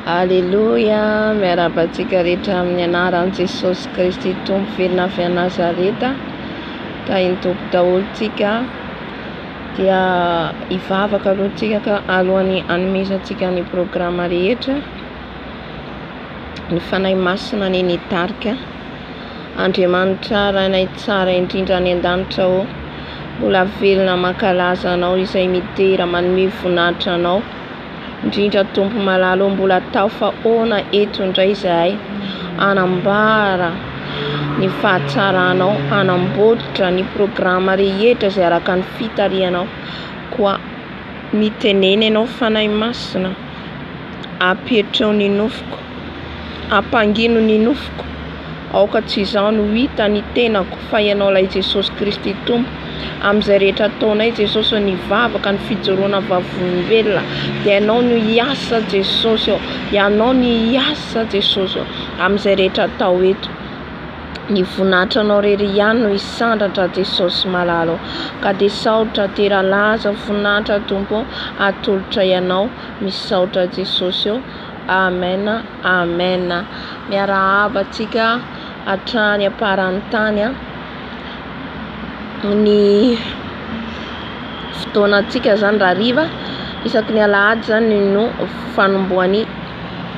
Alléluia, miarabantsika rehetra amin'ny anaran'i Jesosy Kristy Tompo velona avy a Nazareta. Tahiny tompo daholotsika dia hivavaka alohantsika ka alohan'ny hanomezantsika ny programa rehetra. Ny fanahy masina ny nitarika. Andriamanitra rainay tsara indrindra any an-danitra ao. Mbola velona mankalaza anao izay mitera manome voninahitra anao. Indrindra tompo malalo mbola tao fa ona eto indray izahay anambara ny fahatsaranao, anamboatra ny programa rehetra izay araka ny fitarianao. Koa miteneny ianao fanahy masina, apetrao ny nofoko, ampangino ny nofoko, aoka tsy izao no hita ny tenako fa ianao lay Jesosy Kristy Tompo. Amin'izay rehetra ataonay Jesosy nivavaka ny fijoroana vavolombelona dia ianao no hiasa Jesosy, ianao no hiasa Jesosy amin'izay rehetra atao eto. Ny voninahitranao rery ihany no hisandratra Jesosy malalo, ka dia saotra teralaza voninahitra Tompo atolotra ianao, misaotra Jesosy. Amen, amen. Miarahaba antsika hatrany aparan'ny tany ny fotoanantsika zany raha riva isaky ny alahady zany no fanombohan'ny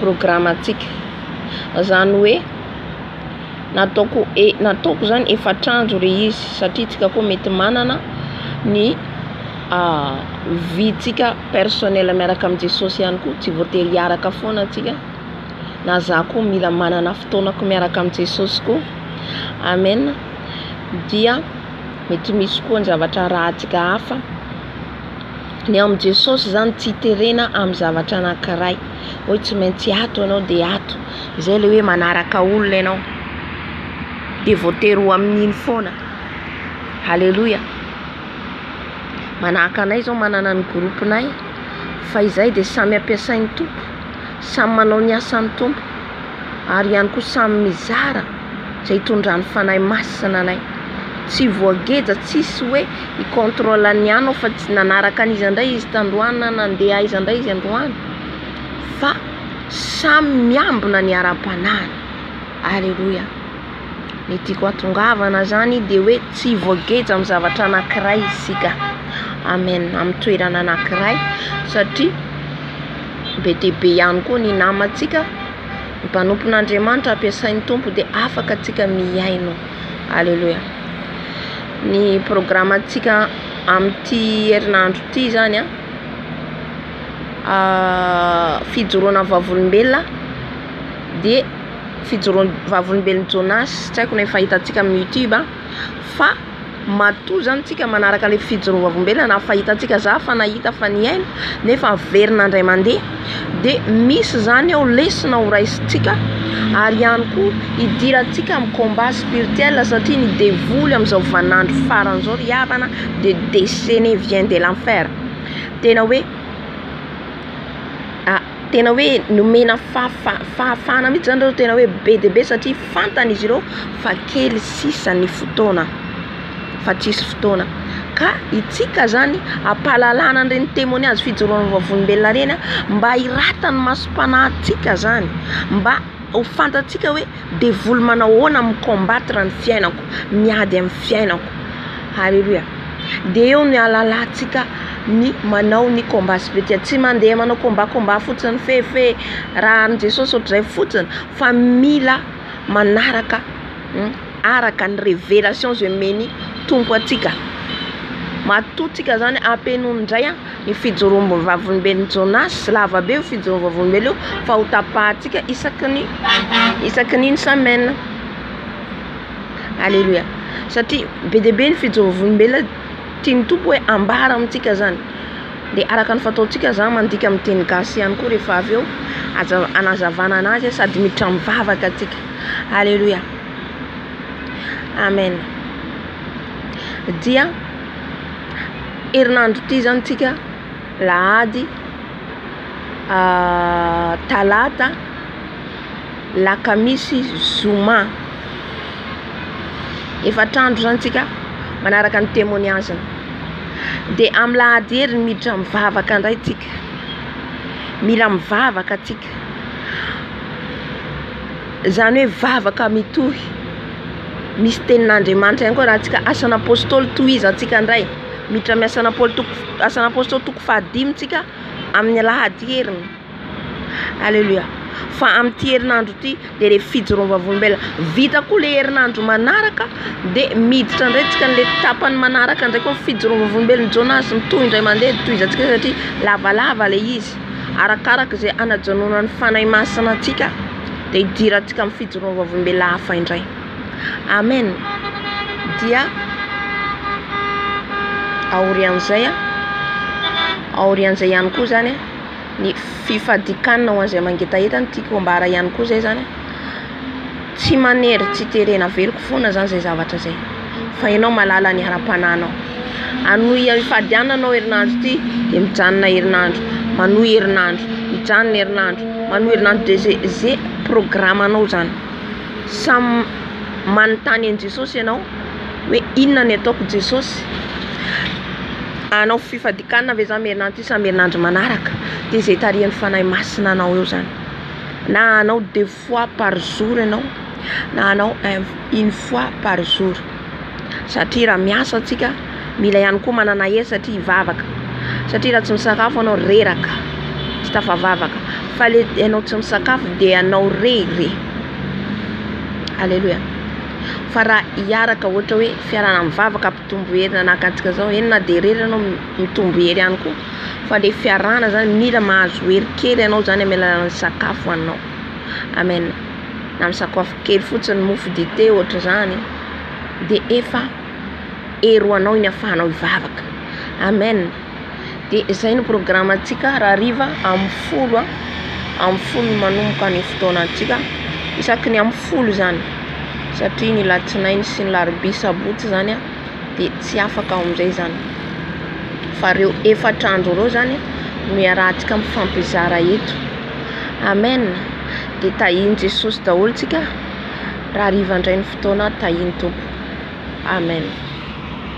programantsika. Zany hoe nataoko zany efatrandro re izy satria tsika koa mety manana ny vitsika personnel miaraka amin'ny Jesosy ihany koa, tsy voatery hiaraka foana antsika na za koa mila manana fotoanako miaraka amin'ny Jesosy koa. Amen. Dia mety misy koa ny zavatra rahantsika hafa ny amin'ny Jesosy zany tsy terena amin'ny zavatra anankiray hoe tsy maintsy ato ianao dia ato, izay le hoe manaraka olona ianao dia voatery ho amin'iny foana. Halleluja. Manahaka anay zao manana ny groupinay fa izay dia samy ampiasain'ny tompo, samy manao ny asan'ny tompo ary ihany koa samy mizara izay hitondran'ny fanahy masina anay. Tsy voageja, tsisy hoe i-contrôle ny anao fa tsy nanaraka an'izy indray izy tandroany na nandeha izy indray izy androany, fa samy miambina ny ara-panahiny. Alleluia. Ny tiako hatongavana zany dia hoe tsy voageja amin'ny zavatra anankiray isika. Amen. Amin'ny toerana anankiray satria be dia be ihany koa ny namantsika, ny mpanompon'Andriamanitra ampiasain'ny tompo dia afaka antsika miaino. Alleluia. Ny programantsika amin'ity herinandro ity zany fijoroana vavolombelona dia fijoroana vavolombelona Jonas, tsy haiko na efa hitantsika amin'ny YouTube fa matoa zany tsika manaraka le fijoroana vavolombelona na fahitantsika za fa nahita fa ny aino nefa verina indray mandeha dia misy zany ao lesona ho raisintsika ary ihany koa hidirantsika amin'ny combat spirituel satria ny devoly amin'izao vanandro faran'izao ry havana de déchaîné vient de l'enfer. Tena hoe nomena fahafahana mihitsy zany reo, tena hoe be dia be satria fantany izy ireo fa kely sisa ny fotoana, fa tsisy fotoana. Ka itsika zany ampahalalana an'ireny témoignage fijoroana vavolombelona reny mba hiratany masom-panahintsika zany, mba ho fantatsika hoe devoly manao ahoana micombattre ny fiainako, miady amin'ny fiainako. Halleluja. Dia eo ny alalantsika ny manao ny combat spirituel, tsy mandeha manao combat fotsiny fefe raha ny Jesosy ohatr'izay fotsiny, fa mila manaraka araka ny révélation zay omeny tompo atsika. Matotsika zany ampenony indray ny fijoroana vavolombelona Jonas, lava be fijoroana vavolombelona fa ho tapahantsika isaky ny semaine. Alleluia. Satria be dia be ny fijoroana vavolombelona tiany tompo hoe ambara amintsika zany, dia araka ny fataontsika zany mandika amin'ny teny gasy ihany koa rehefa avy eo anazavana anazy sady miditra mivavaka atsika. Alleluia. Amen. Dia herinandro ity zany tsika lahady, talata, lakamisy, zoma, efatrandro zany tsika manaraka ny témoignage. Dia amin'ny lahady hery miditra mivavaka indray tsika, mila mivavaka atsika Zany hoe vavaka mitohy. Misy tenin'Andriamanitra ihany koa raha antsika asan'ny apôstôly tohiza antsika indray. Miditra amin'ny asan'ny apôstôly toko 5 tsika amin'ny alahady heriny. Alléluia. Fa amin'ity herinandro ity dia le fijoroana vavolombelona. Vita koa le herinandro manaraka dia miditra indray tsika le tapany manaraka indray koa fijoroana vavolombelona Jonas mitohy indray mandeha tohiza antsika satria lavalava le izy. Arakaraka izay anajanonany fanahy masina antsika dia hidirantsika amin'ny fijoroana vavolombelona hafa indray. Amen. Dia aorian'izay ihany koa zany ny fifadikanana ho an'izay mangetaheta tiako ambara ihany koa zay zany tsy manery tsy terena veloko foana zany zay zavatra zay fa ianao malala ny ara-pananao. Anohy ifadiananao herinandro ity dia mijanona herinandro, manohy herinandro, mijanona herinandro, manohy herinandro dia zay programanao zany. Samy manontany an Jesosy ianao hoe inona ny ataoko Jesosy. Anao fifadikanana ve zany herinandro ity samy herinandro manaraka dia zay tarihan'ny fanahy masina anao eo zany. Na anao 2 fois par jour ianao, na anao 1 fois par jour. Satria raha miasa antsika mila ihany koa manana hery satria hivavaka. Satria raha tsy misakafo anao reraka, tsy tafavavaka. Fa le ianao tsy misakafo dia anao re. Alléluia. Fa raha hiaraka ohatra hoe fiarana mivavaka mpitombo hery nanaka antsika zao, eny na dia rery ianao mitombo hery ihany koa. Fa le fiarana zany mila mahazo hery kely ianao zany amin'ny alalan'ny sakafo anao. Amen. Na misakafo kely fotsiny mofo dité ohatra zany dia efa hery ho anao iny ahafahanao hivavaka. Amen. Dia izay no programme antsika raha hariva amin'ny 10 manomboka ny fotoana antsika isaky ny amin'ny 10 zany. Satria ny latsinainy sy ny larobia sabotsy zany dia tsy afaka amin'izay zany. Fa reo 4 andro reo zany no iarahantsika mifampizara eto. Amen. Dia tahiny Jesosy daholo tsika raha hariva indray ny fotoana tahiny Tompo. Amen.